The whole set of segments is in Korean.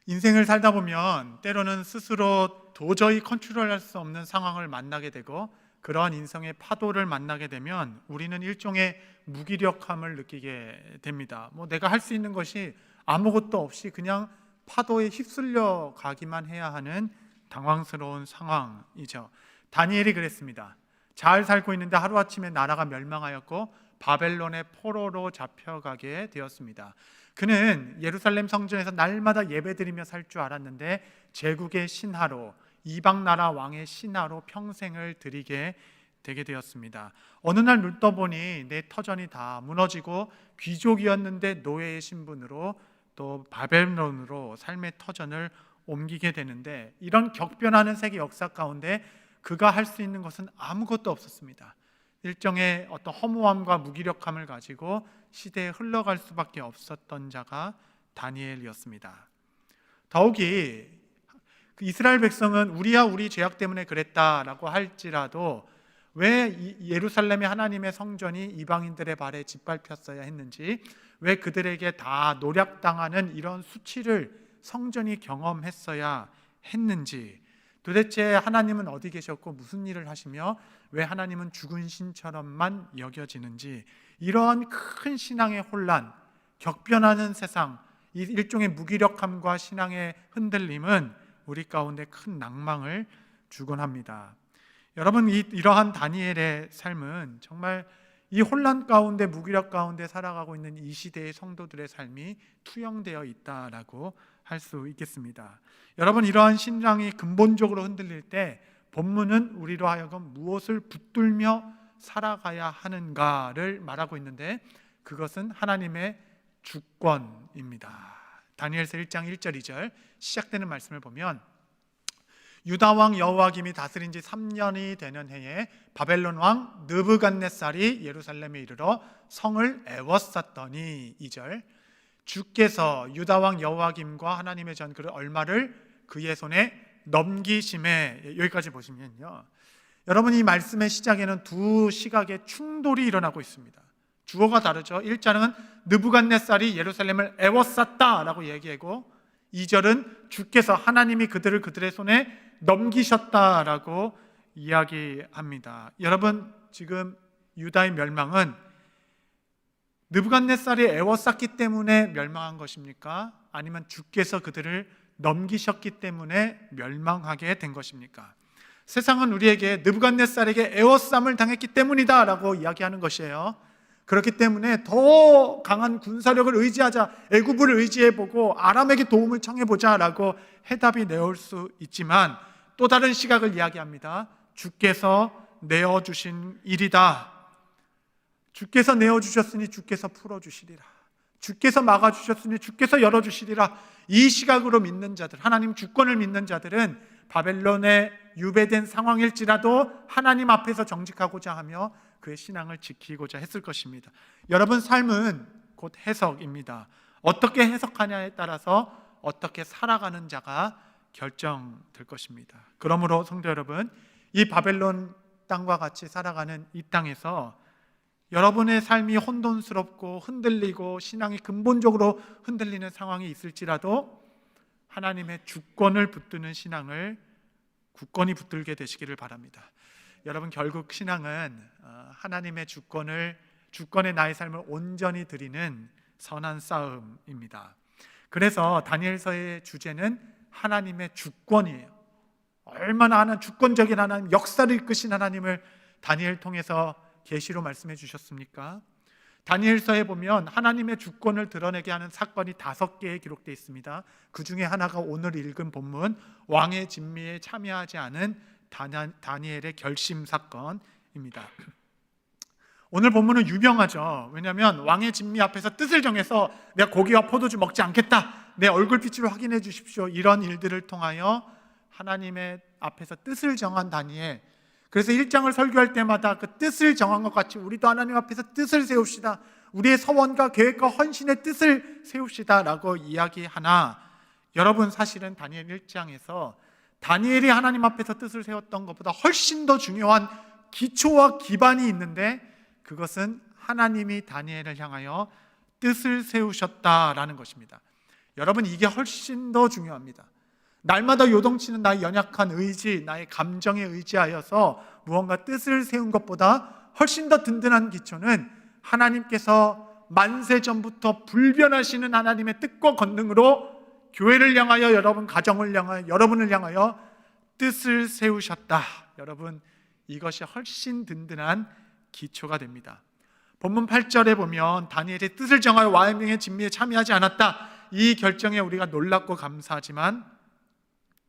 인생을 살다 보면 때로는 스스로 도저히 컨트롤할 수 없는 상황을 만나게 되고, 그러한 인생의 파도를 만나게 되면 우리는 일종의 무기력함을 느끼게 됩니다. 내가 할 수 있는 것이 아무것도 없이 그냥 파도에 휩쓸려 가기만 해야 하는 당황스러운 상황이죠. 다니엘이 그랬습니다. 잘 살고 있는데 하루아침에 나라가 멸망하였고 바벨론의 포로로 잡혀가게 되었습니다. 그는 예루살렘 성전에서 날마다 예배드리며 살 줄 알았는데 제국의 신하로, 이방 나라 왕의 신하로 평생을 드리게 되게 되었습니다. 어느 날 눈 떠보니 내 터전이 다 무너지고 귀족이었는데 노예의 신분으로 또 바벨론으로 삶의 터전을 옮기게 되는데, 이런 격변하는 세계 역사 가운데 그가 할 수 있는 것은 아무것도 없었습니다. 일종의 어떤 허무함과 무기력함을 가지고 시대에 흘러갈 수밖에 없었던 자가 다니엘이었습니다. 더욱이 이스라엘 백성은 우리야 우리 죄악 때문에 그랬다라고 할지라도 왜 예루살렘의 하나님의 성전이 이방인들의 발에 짓밟혔어야 했는지, 왜 그들에게 다 노략당하는 이런 수치를 성전이 경험했어야 했는지, 도대체 하나님은 어디 계셨고 무슨 일을 하시며 왜 하나님은 죽은 신처럼만 여겨지는지, 이러한 큰 신앙의 혼란, 격변하는 세상, 이 일종의 무기력함과 신앙의 흔들림은 우리 가운데 큰 낭망을 주곤 합니다. 여러분, 이러한 다니엘의 삶은 정말 이 혼란 가운데, 무기력 가운데 살아가고 있는 이 시대의 성도들의 삶이 투영되어 있다라고 할 수 있겠습니다. 여러분, 이러한 신앙이 근본적으로 흔들릴 때 본문은 우리로 하여금 무엇을 붙들며 살아가야 하는가를 말하고 있는데, 그것은 하나님의 주권입니다. 다니엘서 1장 1절 2절 시작되는 말씀을 보면, 유다 왕 여호야김이 다스린 지 3년이 되는 해에 바벨론 왕 느부갓네살이 예루살렘에 이르러 성을 애워쌌더니, 2절, 주께서 유다 왕 여호야김과 하나님의 전그를 얼마를 그의 손에 넘기심에, 여기까지 보시면요, 여러분, 이 말씀의 시작에는 두 시각의 충돌이 일어나고 있습니다. 주어가 다르죠. 1절은 느부갓네살이 예루살렘을 애워쌌다라고 얘기하고, 2절은 주께서, 하나님이 그들의 손에 넘기셨다라고 이야기합니다. 여러분, 지금 유다의 멸망은 느부갓네살이 애워쌌기 때문에 멸망한 것입니까? 아니면 주께서 그들을 넘기셨기 때문에 멸망하게 된 것입니까? 세상은 우리에게 느부갓네살에게 애워쌈을 당했기 때문이다 라고 이야기하는 것이에요. 그렇기 때문에 더 강한 군사력을 의지하자, 애굽을 의지해보고 아람에게 도움을 청해보자 라고 해답이 내올 수 있지만, 또 다른 시각을 이야기합니다. 주께서 내어주신 일이다. 주께서 내어주셨으니 주께서 풀어주시리라. 주께서 막아주셨으니 주께서 열어주시리라. 이 시각으로 믿는 자들, 하나님 주권을 믿는 자들은 바벨론에 유배된 상황일지라도 하나님 앞에서 정직하고자 하며 그의 신앙을 지키고자 했을 것입니다. 여러분, 삶은 곧 해석입니다. 어떻게 해석하냐에 따라서 어떻게 살아가는 자가 결정될 것입니다. 그러므로 성도 여러분, 이 바벨론 땅과 같이 살아가는 이 땅에서 여러분의 삶이 혼돈스럽고 흔들리고 신앙이 근본적으로 흔들리는 상황이 있을지라도 하나님의 주권을 붙드는 신앙을 굳건히 붙들게 되시기를 바랍니다. 여러분, 결국 신앙은 하나님의 주권에 나의 삶을 온전히 드리는 선한 싸움입니다. 그래서 다니엘서의 주제는 하나님의 주권이에요. 얼마나 주권적인 하나님, 역사를 이끄신 하나님을 다니엘 통해서 계시로 말씀해 주셨습니까? 다니엘서에 보면 하나님의 주권을 드러내게 하는 사건이 5개에 기록되어 있습니다. 그 중에 하나가 오늘 읽은 본문, 왕의 진미에 참여하지 않은 다니엘의 결심 사건입니다. 오늘 본문은 유명하죠. 왜냐하면 왕의 진미 앞에서 뜻을 정해서 내가 고기와 포도주 먹지 않겠다, 내 얼굴빛으로 확인해 주십시오, 이런 일들을 통하여 하나님의 앞에서 뜻을 정한 다니엘. 그래서 1장을 설교할 때마다 그 뜻을 정한 것 같이 우리도 하나님 앞에서 뜻을 세웁시다, 우리의 서원과 계획과 헌신의 뜻을 세웁시다 라고 이야기하나, 여러분, 사실은 다니엘 1장에서 다니엘이 하나님 앞에서 뜻을 세웠던 것보다 훨씬 더 중요한 기초와 기반이 있는데, 그것은 하나님이 다니엘을 향하여 뜻을 세우셨다라는 것입니다. 여러분, 이게 훨씬 더 중요합니다. 날마다 요동치는 나의 연약한 의지, 나의 감정에 의지하여서 무언가 뜻을 세운 것보다 훨씬 더 든든한 기초는 하나님께서 만세 전부터 불변하시는 하나님의 뜻과 권능으로 교회를 향하여, 여러분 가정을 향하여, 여러분을 향하여 뜻을 세우셨다. 여러분, 이것이 훨씬 든든한 기초가 됩니다. 본문 8절에 보면 다니엘의 뜻을 정하여 왕의 진미에 참여하지 않았다. 이 결정에 우리가 놀랍고 감사하지만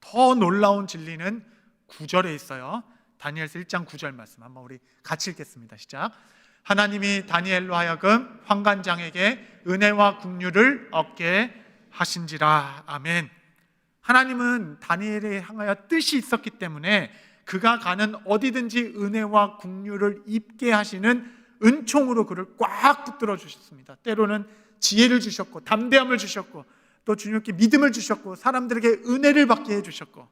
더 놀라운 진리는 9절에 있어요. 다니엘서 1장 9절 말씀 한번 우리 같이 읽겠습니다. 시작. 하나님이 다니엘로 하여금 환관장에게 은혜와 긍휼을 얻게 하신지라. 아멘. 하나님은 다니엘에 향하여 뜻이 있었기 때문에 그가 가는 어디든지 은혜와 긍휼을 입게 하시는 은총으로 그를 꽉 붙들어 주셨습니다. 때로는 지혜를 주셨고 담대함을 주셨고 또 주님께 믿음을 주셨고 사람들에게 은혜를 받게 해주셨고,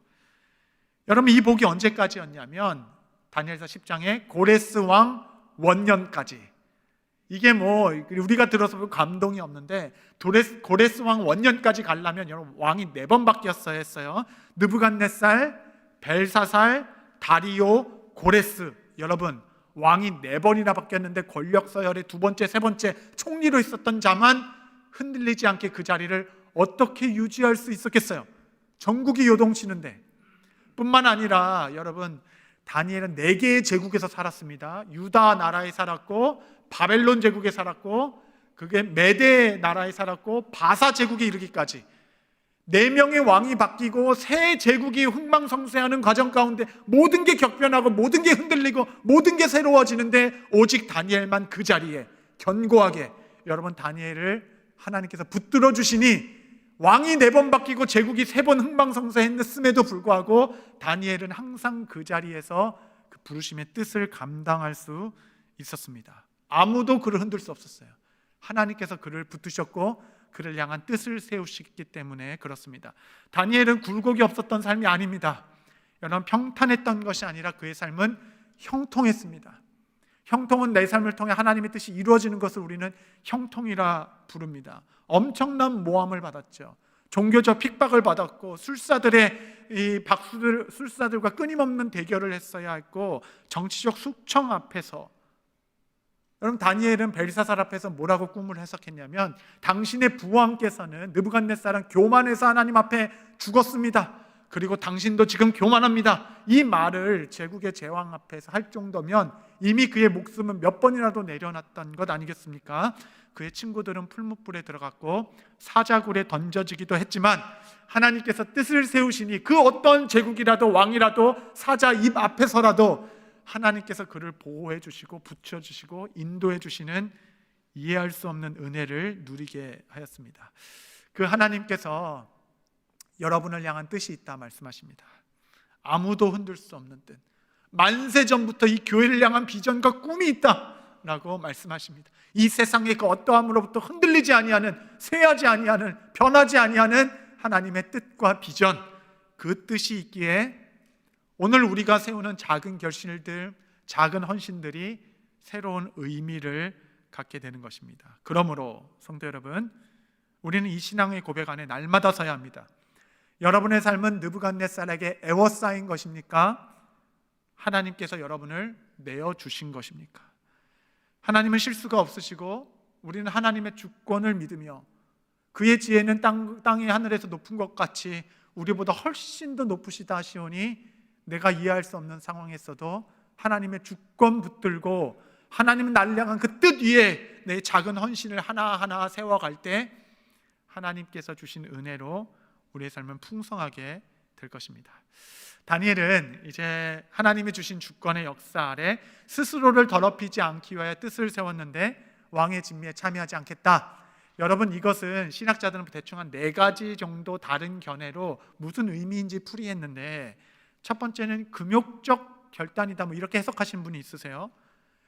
여러분 이 복이 언제까지였냐면 다니엘서 10장에 고레스 왕 원년까지. 이게 뭐 우리가 들어서 감동이 없는데 고레스 왕 원년까지 가려면 여러분 왕이 4번 바뀌었어야 했어요. 느부갓네살, 벨사살, 다리오, 고레스. 여러분 왕이 4번이나 바뀌었는데 권력 서열의 2번째, 3번째 총리로 있었던 자만 흔들리지 않게 그 자리를 어떻게 유지할 수 있었겠어요? 전국이 요동치는데. 뿐만 아니라 여러분 다니엘은 4개의 제국에서 살았습니다. 유다 나라에 살았고 바벨론 제국에 살았고 그게 메대 나라에 살았고 바사 제국에 이르기까지 4명의 왕이 바뀌고 새 제국이 흥망성쇠하는 과정 가운데 모든 게 격변하고 모든 게 흔들리고 모든 게 새로워지는데 오직 다니엘만 그 자리에 견고하게, 여러분 다니엘을 하나님께서 붙들어 주시니 왕이 4번 바뀌고 제국이 3번 흥망성쇠했음에도 불구하고 다니엘은 항상 그 자리에서 그 부르심의 뜻을 감당할 수 있었습니다. 아무도 그를 흔들 수 없었어요. 하나님께서 그를 붙드셨고 그를 향한 뜻을 세우시기 때문에 그렇습니다. 다니엘은 굴곡이 없었던 삶이 아닙니다. 여러분 평탄했던 것이 아니라 그의 삶은 형통했습니다. 형통은 내 삶을 통해 하나님의 뜻이 이루어지는 것을 우리는 형통이라 부릅니다. 엄청난 모함을 받았죠. 종교적 핍박을 받았고 술사들과 끊임없는 대결을 했어야 했고 정치적 숙청 앞에서, 여러분 다니엘은 벨사살 앞에서 뭐라고 꿈을 해석했냐면 당신의 부왕께서는 느부갓네살은 교만해서 하나님 앞에 죽었습니다. 그리고 당신도 지금 교만합니다. 이 말을 제국의 제왕 앞에서 할 정도면 이미 그의 목숨은 몇 번이라도 내려놨던 것 아니겠습니까? 그의 친구들은 풀무불에 들어갔고 사자굴에 던져지기도 했지만 하나님께서 뜻을 세우시니 그 어떤 제국이라도 왕이라도 사자 입 앞에서라도 하나님께서 그를 보호해 주시고 붙여 주시고 인도해 주시는 이해할 수 없는 은혜를 누리게 하였습니다. 그 하나님께서 여러분을 향한 뜻이 있다 말씀하십니다. 아무도 흔들 수 없는 뜻, 만세 전부터 이 교회를 향한 비전과 꿈이 있다라고 말씀하십니다. 이 세상의 그 어떠함으로부터 흔들리지 아니하는, 쇠하지 아니하는, 변하지 아니하는 하나님의 뜻과 비전, 그 뜻이 있기에 오늘 우리가 세우는 작은 결실들, 작은 헌신들이 새로운 의미를 갖게 되는 것입니다. 그러므로 성도 여러분, 우리는 이 신앙의 고백 안에 날마다 서야 합니다. 여러분의 삶은 느부갓네살에게 애워싸인 것입니까? 하나님께서 여러분을 내어주신 것입니까? 하나님은 실수가 없으시고 우리는 하나님의 주권을 믿으며 그의 지혜는 땅의 하늘에서 높은 것 같이 우리보다 훨씬 더 높으시다 하시오니 내가 이해할 수 없는 상황에서도 하나님의 주권 붙들고 하나님은 나를 향한 그 뜻 위에 내 작은 헌신을 하나하나 세워갈 때 하나님께서 주신 은혜로 우리의 삶은 풍성하게 될 것입니다. 다니엘은 이제 하나님이 주신 주권의 역사 아래 스스로를 더럽히지 않기 위하여 뜻을 세웠는데 왕의 진미에 참여하지 않겠다. 여러분 이것은 신학자들은 대충 한 4가지 정도 다른 견해로 무슨 의미인지 풀이했는데, 첫 번째는 금욕적 결단이다 뭐 이렇게 해석하시는 분이 있으세요.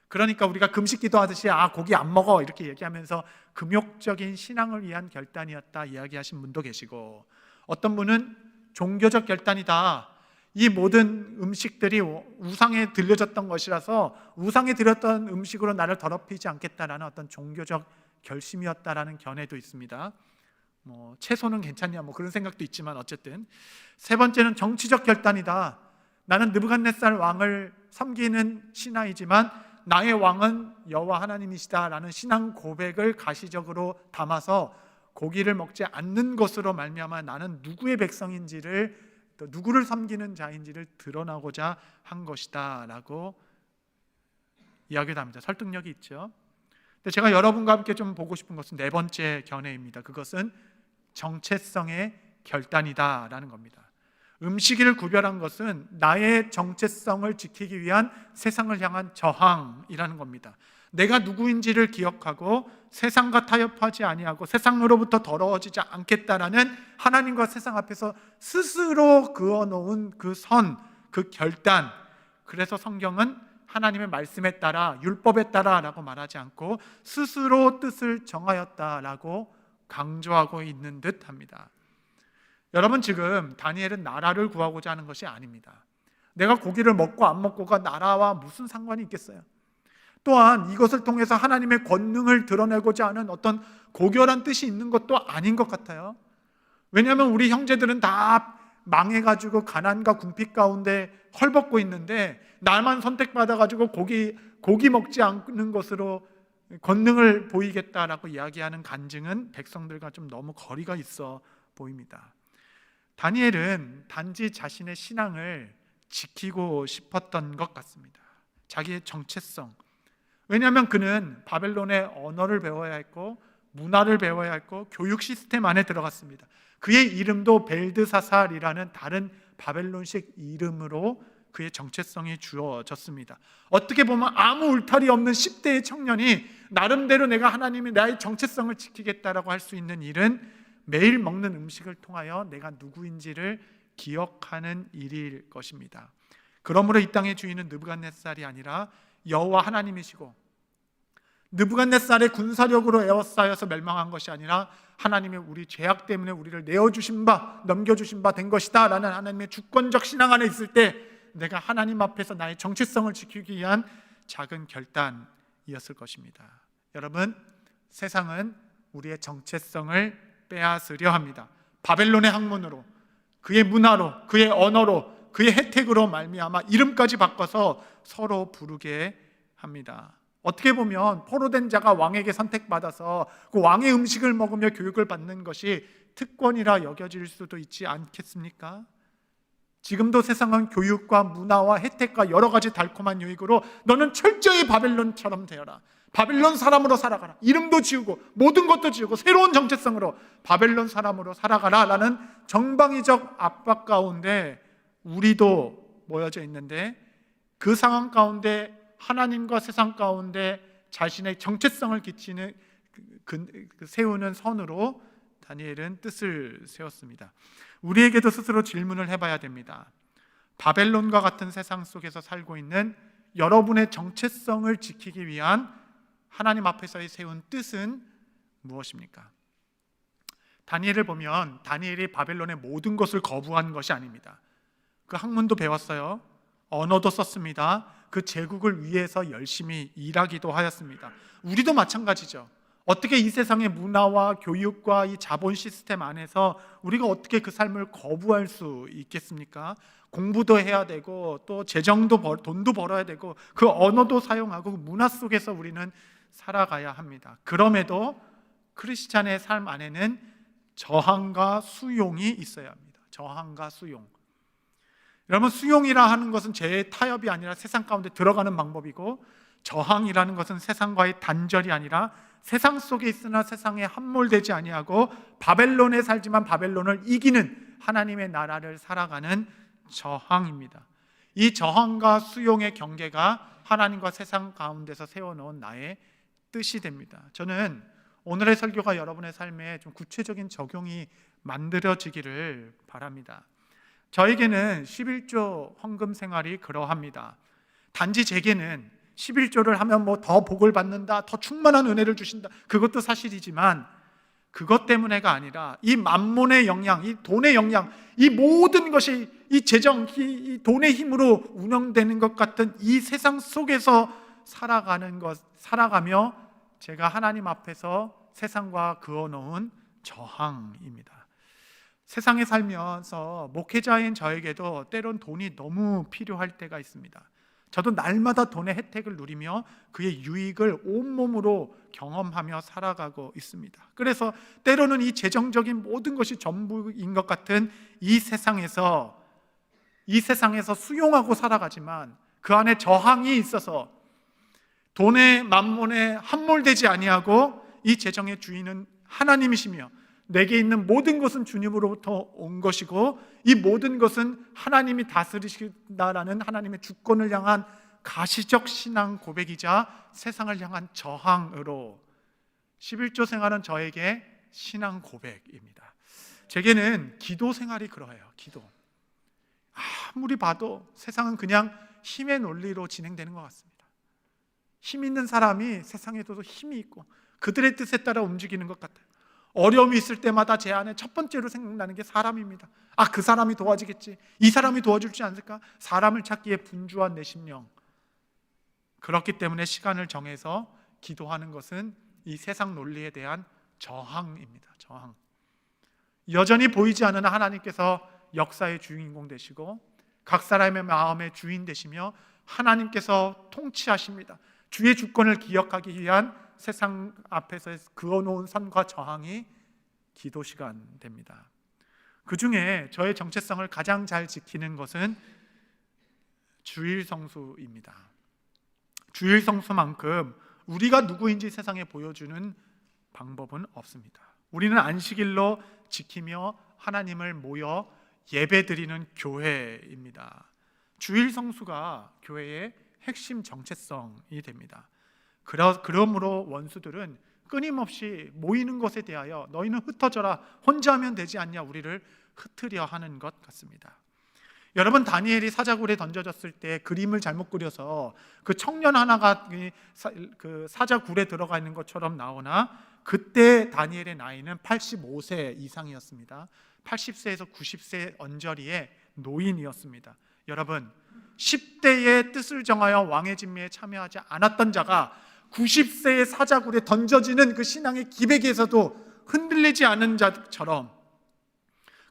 그러니까 우리가 금식 기도하듯이 고기 안 먹어 이렇게 얘기하면서 금욕적인 신앙을 위한 결단이었다 이야기하신 분도 계시고, 어떤 분은 종교적 결단이다, 이 모든 음식들이 우상에 들려졌던 것이라서 우상에 드렸던 음식으로 나를 더럽히지 않겠다라는 어떤 종교적 결심이었다라는 견해도 있습니다. 채소는 괜찮냐 그런 생각도 있지만 어쨌든 세 번째는 정치적 결단이다. 나는 느부갓네살 왕을 섬기는 신하이지만 나의 왕은 여호와 하나님이시다라는 신앙 고백을 가시적으로 담아서 고기를 먹지 않는 것으로 말미암아 나는 누구의 백성인지를, 또 누구를 섬기는 자인지를 드러나고자 한 것이다 라고 이야기를 합니다. 설득력이 있죠. 근데 제가 여러분과 함께 좀 보고 싶은 것은 네 번째 견해입니다. 그것은 정체성의 결단이다 라는 겁니다. 음식을 구별한 것은 나의 정체성을 지키기 위한 세상을 향한 저항이라는 겁니다. 내가 누구인지를 기억하고 세상과 타협하지 아니하고 세상으로부터 더러워지지 않겠다라는 하나님과 세상 앞에서 스스로 그어놓은 그 선, 그 결단. 그래서 성경은 하나님의 말씀에 따라, 율법에 따라 라고 말하지 않고 스스로 뜻을 정하였다라고 강조하고 있는 듯 합니다. 여러분, 지금 다니엘은 나라를 구하고자 하는 것이 아닙니다. 내가 고기를 먹고 안 먹고가 나라와 무슨 상관이 있겠어요? 또한 이것을 통해서 하나님의 권능을 드러내고자 하는 어떤 고결한 뜻이 있는 것도 아닌 것 같아요. 왜냐하면 우리 형제들은 다 망해가지고 가난과 궁핍 가운데 헐벗고 있는데 나만 선택받아가지고 고기 먹지 않는 것으로 권능을 보이겠다라고 이야기하는 간증은 백성들과 좀 너무 거리가 있어 보입니다. 다니엘은 단지 자신의 신앙을 지키고 싶었던 것 같습니다. 자기의 정체성. 왜냐하면 그는 바벨론의 언어를 배워야 했고 문화를 배워야 했고 교육 시스템 안에 들어갔습니다. 그의 이름도 벨드사살이라는 다른 바벨론식 이름으로 그의 정체성이 주어졌습니다. 어떻게 보면 아무 울타리 없는 10대의 청년이 나름대로 내가 하나님이 나의 정체성을 지키겠다라고 할 수 있는 일은 매일 먹는 음식을 통하여 내가 누구인지를 기억하는 일일 것입니다. 그러므로 이 땅의 주인은 느부갓네살이 아니라 여호와 하나님이시고 느부갓네살의 군사력으로 에워싸여서 멸망한 것이 아니라 하나님의 우리 죄악 때문에 우리를 내어주신 바, 넘겨주신 바 된 것이다 라는 하나님의 주권적 신앙 안에 있을 때 내가 하나님 앞에서 나의 정체성을 지키기 위한 작은 결단이었을 것입니다. 여러분, 세상은 우리의 정체성을 빼앗으려 합니다. 바벨론의 학문으로, 그의 문화로, 그의 언어로, 그의 혜택으로 말미암아 이름까지 바꿔서 서로 부르게 합니다. 어떻게 보면 포로된 자가 왕에게 선택받아서 그 왕의 음식을 먹으며 교육을 받는 것이 특권이라 여겨질 수도 있지 않겠습니까? 지금도 세상은 교육과 문화와 혜택과 여러 가지 달콤한 유익으로 너는 철저히 바벨론처럼 되어라, 바벨론 사람으로 살아가라, 이름도 지우고 모든 것도 지우고 새로운 정체성으로 바벨론 사람으로 살아가라 라는 정방위적 압박 가운데 우리도 모여져 있는데, 그 상황 가운데 하나님과 세상 가운데 자신의 정체성을 세우는 선으로 다니엘은 뜻을 세웠습니다. 우리에게도 스스로 질문을 해봐야 됩니다. 바벨론과 같은 세상 속에서 살고 있는 여러분의 정체성을 지키기 위한 하나님 앞에서의 세운 뜻은 무엇입니까? 다니엘을 보면 다니엘이 바벨론의 모든 것을 거부한 것이 아닙니다. 그 학문도 배웠어요. 언어도 썼습니다. 그 제국을 위해서 열심히 일하기도 하였습니다. 우리도 마찬가지죠. 어떻게 이 세상의 문화와 교육과 이 자본 시스템 안에서 우리가 어떻게 그 삶을 거부할 수 있겠습니까? 공부도 해야 되고 또 재정도 돈도 벌어야 되고 그 언어도 사용하고 그 문화 속에서 우리는 살아가야 합니다. 그럼에도 크리스찬의 삶 안에는 저항과 수용이 있어야 합니다. 저항과 수용. 여러분, 수용이라 하는 것은 죄의 타협이 아니라 세상 가운데 들어가는 방법이고, 저항이라는 것은 세상과의 단절이 아니라 세상 속에 있으나 세상에 함몰되지 아니하고 바벨론에 살지만 바벨론을 이기는 하나님의 나라를 살아가는 저항입니다. 이 저항과 수용의 경계가 하나님과 세상 가운데서 세워놓은 나의 뜻이 됩니다. 저는 오늘의 설교가 여러분의 삶에 좀 구체적인 적용이 만들어지기를 바랍니다. 저에게는 11조 헌금 생활이 그러합니다. 단지 제게는 11조를 하면 더 복을 받는다, 더 충만한 은혜를 주신다, 그것도 사실이지만 그것 때문에가 아니라 이 만몬의 영향, 이 돈의 영향, 이 모든 것이 이 재정, 이 돈의 힘으로 운영되는 것 같은 이 세상 속에서 살아가며 제가 하나님 앞에서 세상과 그어놓은 저항입니다. 세상에 살면서 목회자인 저에게도 때론 돈이 너무 필요할 때가 있습니다. 저도 날마다 돈의 혜택을 누리며 그의 유익을 온몸으로 경험하며 살아가고 있습니다. 그래서 때로는 이 재정적인 모든 것이 전부인 것 같은 이 세상에서 수용하고 살아가지만 그 안에 저항이 있어서 돈의 만몬에 함몰되지 아니하고 이 재정의 주인은 하나님이시며 내게 있는 모든 것은 주님으로부터 온 것이고 이 모든 것은 하나님이 다스리신다라는 하나님의 주권을 향한 가시적 신앙 고백이자 세상을 향한 저항으로 11조 생활은 저에게 신앙 고백입니다. 제게는 기도 생활이 그러해요. 기도. 아무리 봐도 세상은 그냥 힘의 논리로 진행되는 것 같습니다. 힘 있는 사람이 세상에도 힘이 있고 그들의 뜻에 따라 움직이는 것 같아요. 어려움이 있을 때마다 제 안에 첫 번째로 생각나는 게 사람입니다. 그 사람이 도와주겠지, 이 사람이 도와줄지 않을까, 사람을 찾기에 분주한 내 심령. 그렇기 때문에 시간을 정해서 기도하는 것은 이 세상 논리에 대한 저항입니다. 저항. 여전히 보이지 않는 하나님께서 역사의 주인공 되시고 각 사람의 마음의 주인 되시며 하나님께서 통치하십니다. 주의 주권을 기억하기 위한 세상 앞에서 그어놓은 선과 저항이 기도 시간 됩니다. 그 중에 저의 정체성을 가장 잘 지키는 것은 주일 성수입니다. 주일 성수만큼 우리가 누구인지 세상에 보여주는 방법은 없습니다. 우리는 안식일로 지키며 하나님을 모여 예배드리는 교회입니다. 주일 성수가 교회의 핵심 정체성이 됩니다. 그러므로 원수들은 끊임없이 모이는 것에 대하여 너희는 흩어져라, 혼자 하면 되지 않냐, 우리를 흩으려 하는 것 같습니다. 여러분, 다니엘이 사자굴에 던져졌을 때 그림을 잘못 그려서 그 청년 하나가 그 사자굴에 들어가 있는 것처럼 나오나 그때 다니엘의 나이는 85세 이상이었습니다. 80세에서 90세 언저리의 노인이었습니다. 여러분, 10대의 뜻을 정하여 왕의 진미에 참여하지 않았던 자가 90세의 사자굴에 던져지는 그 신앙의 기백에서도 흔들리지 않은 자처럼,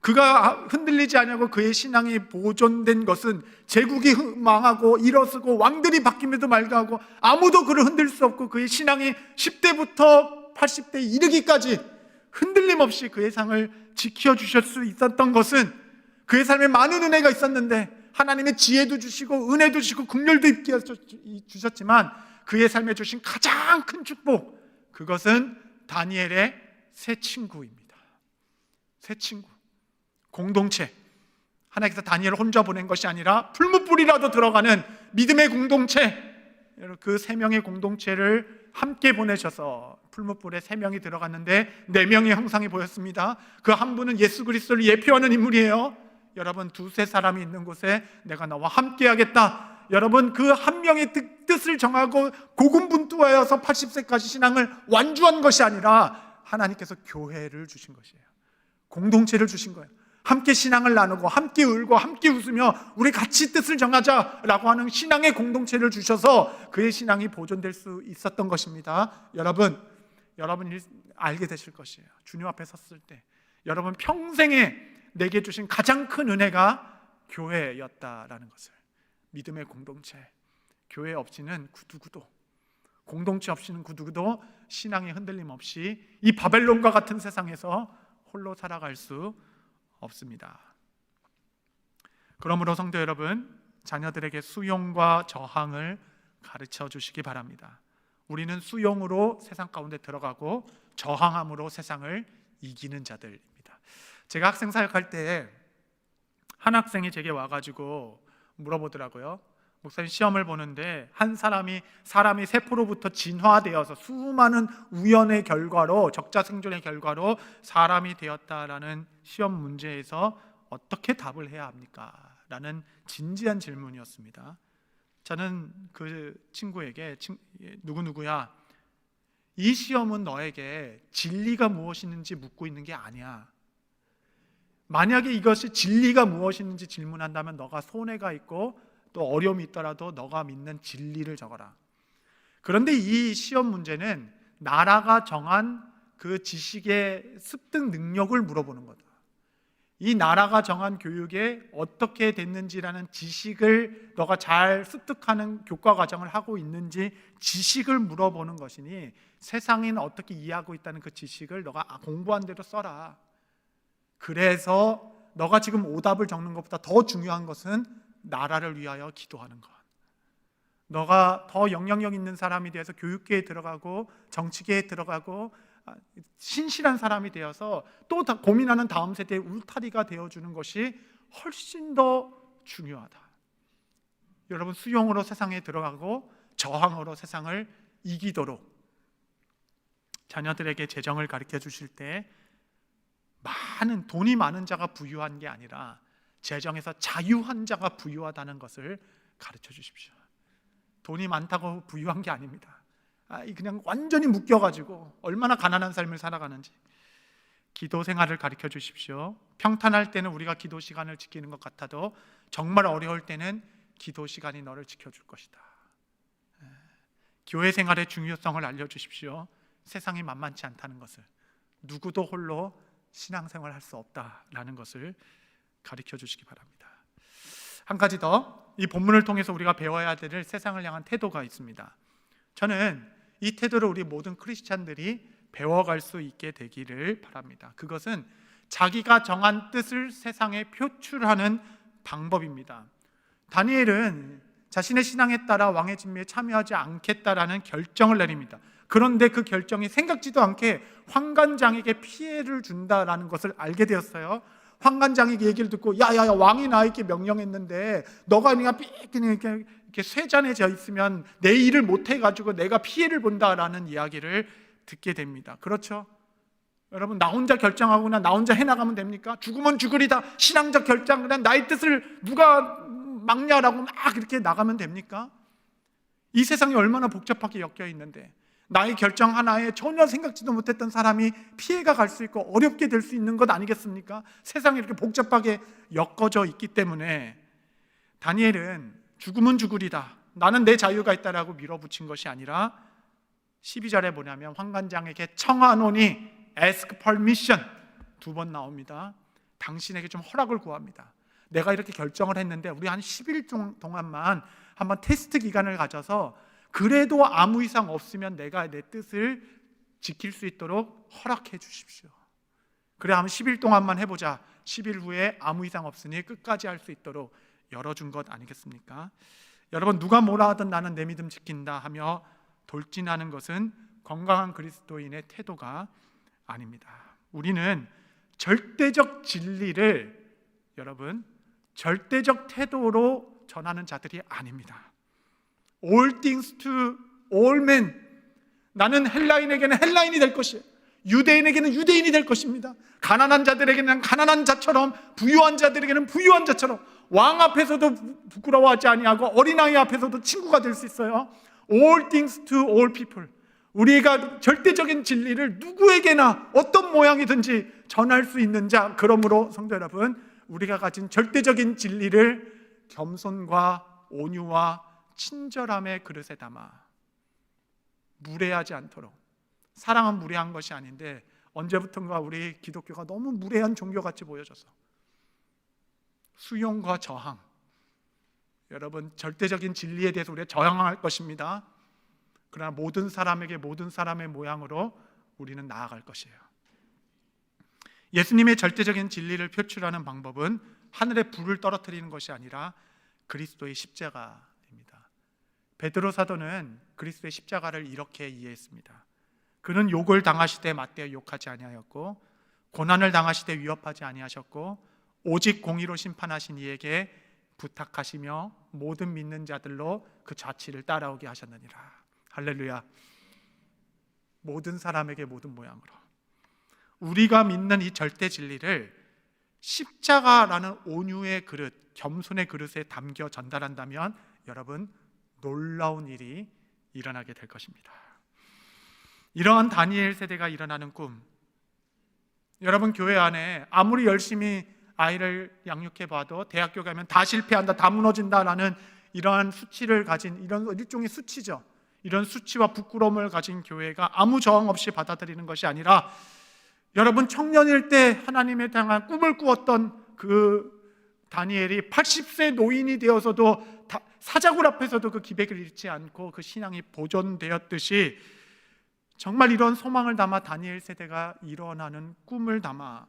그가 흔들리지 않냐고 그의 신앙이 보존된 것은 제국이 망하고 일어서고 왕들이 바뀜에도 불구하고 아무도 그를 흔들 수 없고 그의 신앙이 10대부터 80대 이르기까지 흔들림 없이 그의 상을 지켜주실 수 있었던 것은 그의 삶에 많은 은혜가 있었는데 하나님의 지혜도 주시고 은혜도 주시고 긍휼도 입게 주셨지만 그의 삶에 주신 가장 큰 축복, 그것은 다니엘의 새 친구입니다. 새 친구, 공동체. 하나님께서 다니엘을 혼자 보낸 것이 아니라 풀무불이라도 들어가는 믿음의 공동체, 그 세 명의 공동체를 함께 보내셔서 풀무불에 3명이 들어갔는데 4명의 형상이 보였습니다. 그 한 분은 예수 그리스도를 예표하는 인물이에요. 여러분, 2-3 사람이 있는 곳에 내가 너와 함께 하겠다. 여러분, 그 한 명의 뜻을 정하고 고군분투하여서 80세까지 신앙을 완주한 것이 아니라 하나님께서 교회를 주신 것이에요. 공동체를 주신 거예요. 함께 신앙을 나누고 함께 울고 함께 웃으며 우리 같이 뜻을 정하자라고 하는 신앙의 공동체를 주셔서 그의 신앙이 보존될 수 있었던 것입니다. 여러분이 알게 되실 것이에요. 주님 앞에 섰을 때 여러분 평생에 내게 주신 가장 큰 은혜가 교회였다라는 것을, 믿음의 공동체, 교회 없이는 구두구도, 공동체 없이는 구두구도 신앙의 흔들림 없이 이 바벨론과 같은 세상에서 홀로 살아갈 수 없습니다. 그러므로 성도 여러분, 자녀들에게 수용과 저항을 가르쳐 주시기 바랍니다. 우리는 수용으로 세상 가운데 들어가고 저항함으로 세상을 이기는 자들입니다. 제가 학생 사역할 때 한 학생이 제게 와가지고 물어보더라고요. 목사님, 시험을 보는데 한 사람이 세포로부터 진화되어서 수많은 우연의 결과로, 적자생존의 결과로 사람이 되었다라는 시험 문제에서 어떻게 답을 해야 합니까? 라는 진지한 질문이었습니다. 저는 그 친구에게 누구누구야, 이 시험은 너에게 진리가 무엇이는지 묻고 있는 게 아니야. 만약에 이것이 진리가 무엇이는지 질문한다면 너가 손해가 있고 또 어려움이 있더라도 너가 믿는 진리를 적어라. 그런데 이 시험 문제는 나라가 정한 그 지식의 습득 능력을 물어보는 거다. 이 나라가 정한 교육에 어떻게 됐는지라는 지식을 너가 잘 습득하는 교과 과정을 하고 있는지 지식을 물어보는 것이니, 세상에는 어떻게 이해하고 있다는 그 지식을 너가 공부한 대로 써라. 그래서 너가 지금 오답을 적는 것보다 더 중요한 것은 나라를 위하여 기도하는 것. 너가 더 영향력 있는 사람이 되어서 교육계에 들어가고 정치계에 들어가고 신실한 사람이 되어서 또 고민하는 다음 세대의 울타리가 되어주는 것이 훨씬 더 중요하다. 여러분, 수용으로 세상에 들어가고 저항으로 세상을 이기도록 자녀들에게 재정을 가르쳐 주실 때 많은 돈이 많은 자가 부유한 게 아니라 재정에서 자유한 자가 부유하다는 것을 가르쳐 주십시오. 돈이 많다고 부유한 게 아닙니다. 그냥 완전히 묶여가지고 얼마나 가난한 삶을 살아가는지. 기도 생활을 가르쳐 주십시오. 평탄할 때는 우리가 기도 시간을 지키는 것 같아도 정말 어려울 때는 기도 시간이 너를 지켜줄 것이다. 교회 생활의 중요성을 알려주십시오. 세상이 만만치 않다는 것을, 누구도 홀로 신앙생활을 할 수 없다라는 것을 가르쳐 주시기 바랍니다. 한 가지 더, 이 본문을 통해서 우리가 배워야 될 세상을 향한 태도가 있습니다. 저는 이 태도를 우리 모든 크리스찬들이 배워갈 수 있게 되기를 바랍니다. 그것은 자기가 정한 뜻을 세상에 표출하는 방법입니다. 다니엘은 자신의 신앙에 따라 왕의 진미에 참여하지 않겠다라는 결정을 내립니다. 그런데 그 결정이 생각지도 않게 환관장에게 피해를 준다라는 것을 알게 되었어요. 환관장이 얘기를 듣고, 야야야, 왕이 나에게 명령했는데 너가 그냥 이렇게 쇠잔해져 있으면 내 일을 못 해가지고 내가 피해를 본다라는 이야기를 듣게 됩니다. 그렇죠? 여러분, 나 혼자 결정하고 그냥 나 혼자 해나가면 됩니까? 죽으면 죽으리다, 신앙적 결정, 그냥 나의 뜻을 누가 막냐라고 막 이렇게 나가면 됩니까? 이 세상이 얼마나 복잡하게 엮여 있는데 나의 결정 하나에 전혀 생각지도 못했던 사람이 피해가 갈 수 있고 어렵게 될 수 있는 것 아니겠습니까? 세상이 이렇게 복잡하게 엮어져 있기 때문에 다니엘은 죽으면 죽으리다, 나는 내 자유가 있다라고 밀어붙인 것이 아니라 12절에 뭐냐면 환관장에게 청하노니, ask permission, 2번 나옵니다. 당신에게 좀 허락을 구합니다. 내가 이렇게 결정을 했는데 우리 한 10일 동안만 한번 테스트 기간을 가져서 그래도 아무 이상 없으면 내가 내 뜻을 지킬 수 있도록 허락해 주십시오. 그래, 한번 10일 동안만 해보자. 10일 후에 아무 이상 없으니 끝까지 할 수 있도록 열어준 것 아니겠습니까? 여러분, 누가 뭐라 하든 나는 내 믿음 지킨다 하며 돌진하는 것은 건강한 그리스도인의 태도가 아닙니다. 우리는 절대적 진리를, 여러분, 절대적 태도로 전하는 자들이 아닙니다. All things to all men. 나는 헬라인에게는 헬라인이 될 것이에요. 유대인에게는 유대인이 될 것입니다. 가난한 자들에게는 가난한 자처럼, 부유한 자들에게는 부유한 자처럼, 왕 앞에서도 부끄러워하지 아니하고 어린아이 앞에서도 친구가 될 수 있어요. All things to all people. 우리가 절대적인 진리를 누구에게나 어떤 모양이든지 전할 수 있는 자. 그러므로 성도 여러분, 우리가 가진 절대적인 진리를 겸손과 온유와 친절함의 그릇에 담아 무례하지 않도록. 사랑은 무례한 것이 아닌데 언제부턴가 우리 기독교가 너무 무례한 종교같이 보여져서 수용과 저항. 여러분, 절대적인 진리에 대해서 우리가 저항할 것입니다. 그러나 모든 사람에게 모든 사람의 모양으로 우리는 나아갈 것이에요. 예수님의 절대적인 진리를 표출하는 방법은 하늘에 불을 떨어뜨리는 것이 아니라 그리스도의 십자가입니다. 베드로 사도는 그리스도의 십자가를 이렇게 이해했습니다. 그는 욕을 당하시되 맞대어 욕하지 아니하였고 고난을 당하시되 위협하지 아니하셨고 오직 공의로 심판하신 이에게 부탁하시며 모든 믿는 자들로 그 자취를 따라오게 하셨느니라. 할렐루야. 모든 사람에게 모든 모양으로. 우리가 믿는 이 절대 진리를 십자가라는 온유의 그릇, 겸손의 그릇에 담겨 전달한다면 여러분, 놀라운 일이 일어나게 될 것입니다. 이러한 다니엘 세대가 일어나는 꿈, 여러분, 교회 안에 아무리 열심히 아이를 양육해 봐도 대학교 가면 다 실패한다, 다 무너진다라는 이러한 수치를 가진, 이런 일종의 수치죠. 이런 수치와 부끄러움을 가진 교회가 아무 저항 없이 받아들이는 것이 아니라, 여러분 청년일 때 하나님에 향한 꿈을 꾸었던 그 다니엘이 80세 노인이 되어서도 사자굴 앞에서도 그 기백을 잃지 않고 그 신앙이 보존되었듯이, 정말 이런 소망을 담아 다니엘 세대가 일어나는 꿈을 담아,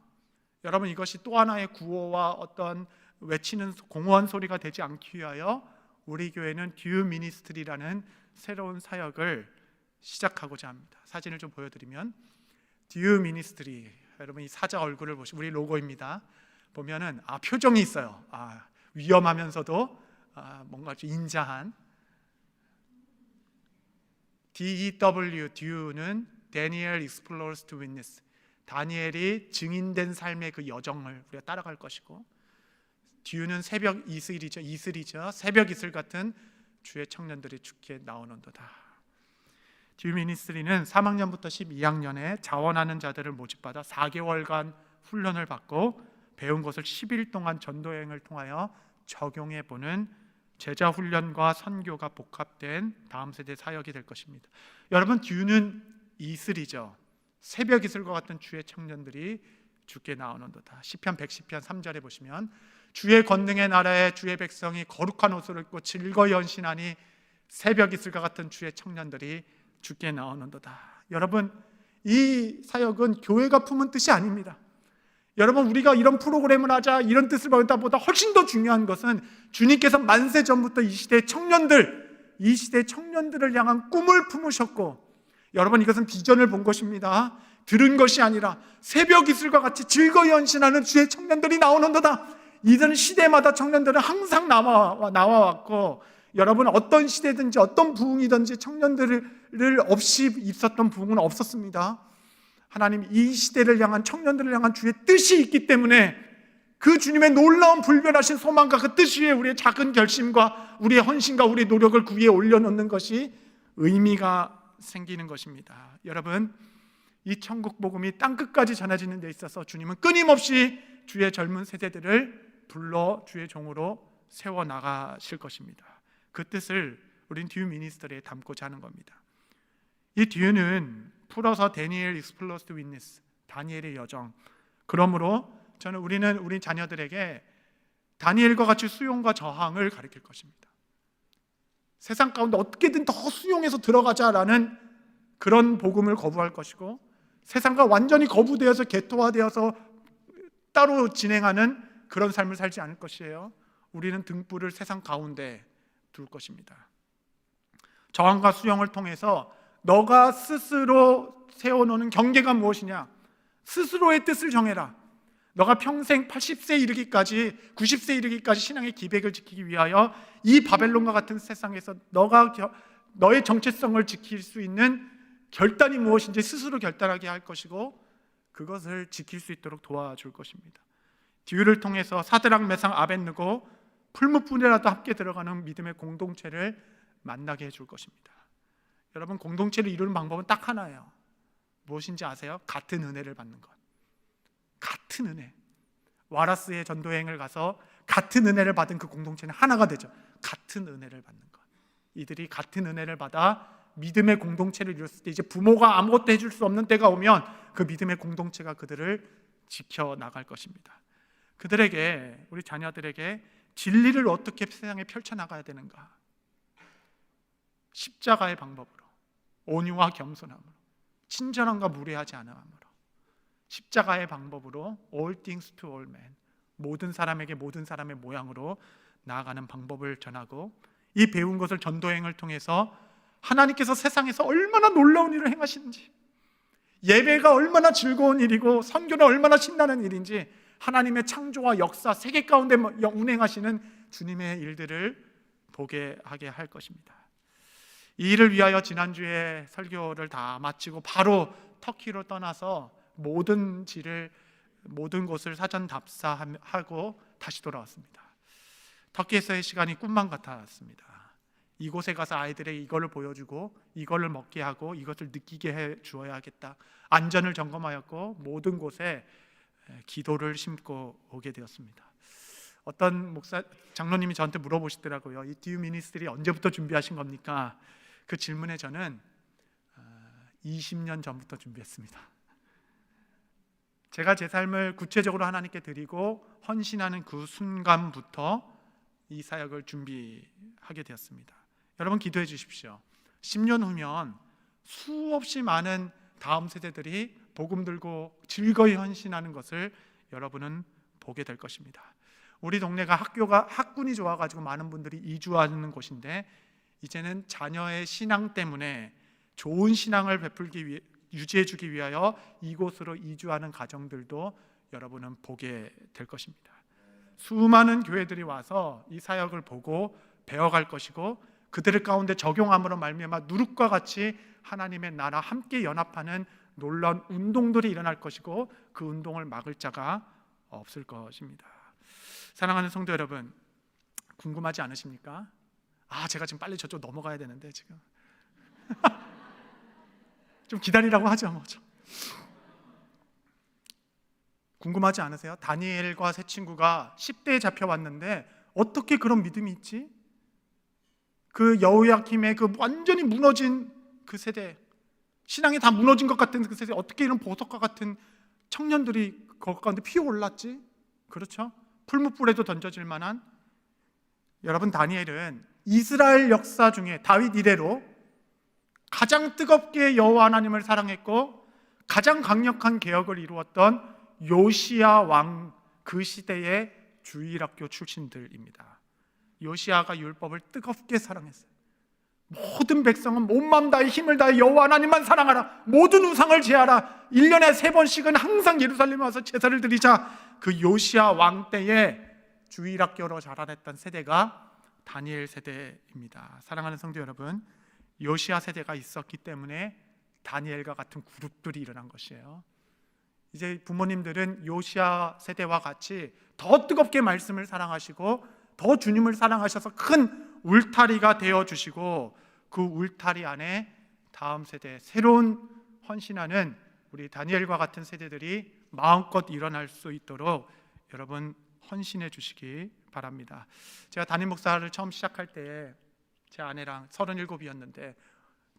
여러분 이것이 또 하나의 구호와 어떤 외치는 공허한 소리가 되지 않기 위하여 우리 교회는 듀 미니스트리라는 새로운 사역을 시작하고자 합니다. 사진을 좀 보여드리면, 듀 미니스트리, 여러분 이 사자 얼굴을 보시면 우리 로고입니다. 보면은 표정이 있어요. 위험하면서도 뭔가 좀 인자한. DEW, 듀는 Daniel Explores to Witness, 다니엘이 증인된 삶의 그 여정을 우리가 따라갈 것이고, 듀는 새벽 이슬이죠. 새벽 이슬 같은 주의 청년들이 주께 나오는도다. 듀 미니스트리는 3학년부터 12학년에 자원하는 자들을 모집받아 4개월간 훈련을 받고 배운 것을 10일 동안 전도여행을 통하여 적용해보는 제자 훈련과 선교가 복합된 다음 세대 사역이 될 것입니다. 여러분, 듀는 이슬이죠. 새벽 이슬과 같은 주의 청년들이 주께 나오는도다. 시편 110편 3절에 보시면, 주의 권능의 나라에 주의 백성이 거룩한 옷을 입고 즐거이 연신하니 새벽 이슬과 같은 주의 청년들이 주께 나오는도다. 여러분, 이 사역은 교회가 품은 뜻이 아닙니다. 여러분, 우리가 이런 프로그램을 하자 이런 뜻을 받다보다 훨씬 더 중요한 것은 주님께서 만세 전부터 이 시대의 청년들을 향한 꿈을 품으셨고, 여러분 이것은 비전을 본 것입니다. 들은 것이 아니라 새벽 이슬과 같이 즐거이 연신하는 주의 청년들이 나오는도다. 이전 시대마다 청년들은 항상 나와왔고, 여러분 어떤 시대든지 어떤 부흥이든지 청년들을 없이 있었던 부흥은 없었습니다. 하나님 이 시대를 향한, 청년들을 향한 주의 뜻이 있기 때문에 그 주님의 놀라운 불변하신 소망과 그 뜻 위에 우리의 작은 결심과 우리의 헌신과 우리의 노력을 그 위에 올려놓는 것이 의미가 생기는 것입니다. 여러분, 이 천국 복음이 땅끝까지 전해지는 데 있어서 주님은 끊임없이 주의 젊은 세대들을 불러 주의 종으로 세워나가실 것입니다. 그 뜻을 우린 듀 미니스터리에 담고자 하는 겁니다. 이 듀는 풀어서 다니엘 익스플로스 윈니스, 다니엘의 여정. 그러므로 우리는 우리 자녀들에게 다니엘과 같이 수용과 저항을 가르칠 것입니다. 세상 가운데 어떻게든 더 수용해서 들어가자라는 그런 복음을 거부할 것이고, 세상과 완전히 거부되어서 개토화되어서 따로 진행하는 그런 삶을 살지 않을 것이에요. 우리는 등불을 세상 가운데 둘 것입니다. 저항과 수용을 통해서 너가 스스로 세워놓는 경계가 무엇이냐? 스스로의 뜻을 정해라. 너가 평생 80세 이르기까지, 90세 이르기까지 신앙의 기백을 지키기 위하여 이 바벨론과 같은 세상에서 너의 정체성을 지킬 수 있는 결단이 무엇인지 스스로 결단하게 할 것이고, 그것을 지킬 수 있도록 도와줄 것입니다. 듀를 통해서 사드락, 메상, 아벳느고 풀무불이라도 함께 들어가는 믿음의 공동체를 만나게 해줄 것입니다. 여러분, 공동체를 이루는 방법은 딱 하나예요. 무엇인지 아세요? 같은 은혜를 받는 것. 같은 은혜. 와라스의 전도여행을 가서 같은 은혜를 받은 그 공동체는 하나가 되죠. 같은 은혜를 받는 것. 이들이 같은 은혜를 받아 믿음의 공동체를 이뤘을 때, 이제 부모가 아무것도 해줄 수 없는 때가 오면 그 믿음의 공동체가 그들을 지켜나갈 것입니다. 그들에게, 우리 자녀들에게 진리를 어떻게 세상에 펼쳐나가야 되는가? 십자가의 방법으로, 온유와 겸손함으로, 친절함과 무례하지 않음으로, 십자가의 방법으로 all things to all men, 모든 사람에게 모든 사람의 모양으로 나아가는 방법을 전하고, 이 배운 것을 전도행을 통해서 하나님께서 세상에서 얼마나 놀라운 일을 행하시는지, 예배가 얼마나 즐거운 일이고 선교는 얼마나 신나는 일인지, 하나님의 창조와 역사, 세계 가운데 운행하시는 주님의 일들을 보게 하게 할 것입니다. 이 일을 위하여 지난주에 설교를 다 마치고 바로 터키로 떠나서 모든 곳을 사전 답사하고 다시 돌아왔습니다. 터키에서의 시간이 꿈만 같았습니다. 이곳에 가서 아이들에게 이거를 보여주고 이거를 먹게 하고 이것을 느끼게 해 주어야겠다. 안전을 점검하였고 모든 곳에 기도를 심고 오게 되었습니다. 어떤 장로님이 저한테 물어보시더라고요. 이 듀 미니스트리 언제부터 준비하신 겁니까? 그 질문에 저는 20년 전부터 준비했습니다. 제가 제 삶을 구체적으로 하나님께 드리고 헌신하는 그 순간부터 이 사역을 준비하게 되었습니다. 여러분 기도해 주십시오. 10년 후면 수없이 많은 다음 세대들이 복음 들고 즐거이 헌신하는 것을 여러분은 보게 될 것입니다. 우리 동네가 학군이 좋아가지고 많은 분들이 이주하는 곳인데, 이제는 자녀의 신앙 때문에 좋은 신앙을 유지해주기 위하여 이곳으로 이주하는 가정들도 여러분은 보게 될 것입니다. 수많은 교회들이 와서 이 사역을 보고 배워갈 것이고, 그들 가운데 적용함으로 말미암아 누룩과 같이 하나님의 나라 함께 연합하는 놀라운 운동들이 일어날 것이고, 그 운동을 막을 자가 없을 것입니다. 사랑하는 성도 여러분, 궁금하지 않으십니까? 제가 지금 빨리 저쪽 넘어가야 되는데 지금 좀 기다리라고 하죠. 뭐죠? 궁금하지 않으세요? 다니엘과 세 친구가 10대에 잡혀왔는데 어떻게 그런 믿음이 있지? 그 여호야김의 그 완전히 무너진 그 세대, 신앙이 다 무너진 것 같은 그 세대, 어떻게 이런 보석과 같은 청년들이 거기 가운데 피어올랐지? 그렇죠? 풀무불에도 던져질 만한. 여러분, 다니엘은 이스라엘 역사 중에 다윗 이래로 가장 뜨겁게 여호와 하나님을 사랑했고 가장 강력한 개혁을 이루었던 요시야 왕 그 시대의 주일학교 출신들입니다. 요시야가 율법을 뜨겁게 사랑했어요. 모든 백성은 몸만 다해 힘을 다해 여호와 하나님만 사랑하라, 모든 우상을 제하라, 1년에 3번씩은 항상 예루살렘에 와서 제사를 드리자. 그 요시야 왕 때에 주일학교로 자라났던 세대가 다니엘 세대입니다. 사랑하는 성도 여러분, 요시야 세대가 있었기 때문에 다니엘과 같은 그룹들이 일어난 것이에요. 이제 부모님들은 요시야 세대와 같이 더 뜨겁게 말씀을 사랑하시고 더 주님을 사랑하셔서 큰 울타리가 되어주시고, 그 울타리 안에 다음 세대, 새로운 헌신하는 우리 다니엘과 같은 세대들이 마음껏 일어날 수 있도록 여러분 헌신해 주시기 바랍니다. 제가 담임 목사를 처음 시작할 때 제 아내랑 37이었는데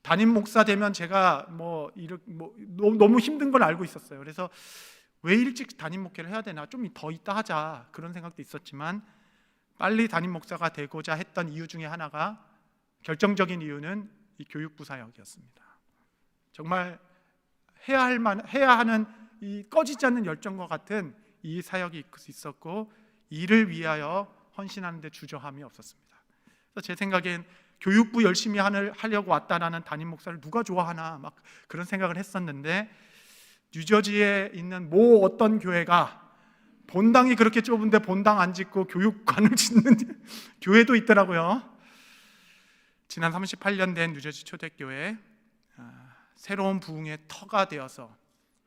담임 목사 되면 제가 너무 힘든 걸 알고 있었어요. 그래서 왜 일찍 담임 목회를 해야 되나, 좀 더 있다 하자, 그런 생각도 있었지만 빨리 담임 목사가 되고자 했던 이유 중에 하나가, 결정적인 이유는 이 교육부 사역이었습니다. 정말 해야 하는 이 꺼지지 않는 열정과 같은 이 사역이 있었고, 이를 위하여 헌신하는 데 주저함이 없었습니다. 그래서 제 생각엔 교육부 열심히 하려고 왔다라는 담임 목사를 누가 좋아하나 막 그런 생각을 했었는데, 뉴저지에 있는 모 어떤 교회가 본당이 그렇게 좁은데 본당 안 짓고 교육관을 짓는 교회도 있더라고요. 지난 38년 된 뉴저지 초대교회, 새로운 부흥의 터가 되어서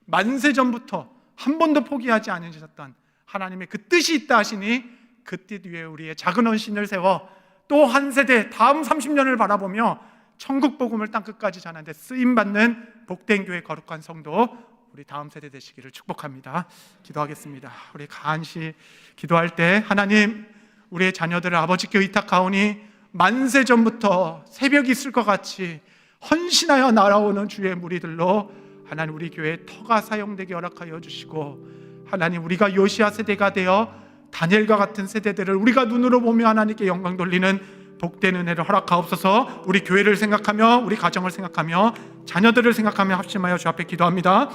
만세 전부터 한 번도 포기하지 않으셨던 하나님의 그 뜻이 있다 하시니, 그 뜻 위에 우리의 작은 헌신을 세워 또 한 세대, 다음 30년을 바라보며 천국 복음을 땅끝까지 전하는데 쓰임받는 복된 교회 거룩한 성도, 우리 다음 세대 되시기를 축복합니다. 기도하겠습니다. 우리 간시 기도할 때, 하나님, 우리의 자녀들을 아버지께 의탁하오니 만세 전부터 새벽이 있을 것 같이 헌신하여 날아오는 주의 무리들로 하나님 우리 교회의 터가 사용되게 허락하여 주시고, 하나님 우리가 요시야 세대가 되어 다니엘과 같은 세대들을 우리가 눈으로 보며 하나님께 영광 돌리는 복된 은혜를 허락하옵소서. 우리 교회를 생각하며, 우리 가정을 생각하며, 자녀들을 생각하며 합심하여 주 앞에 기도합니다.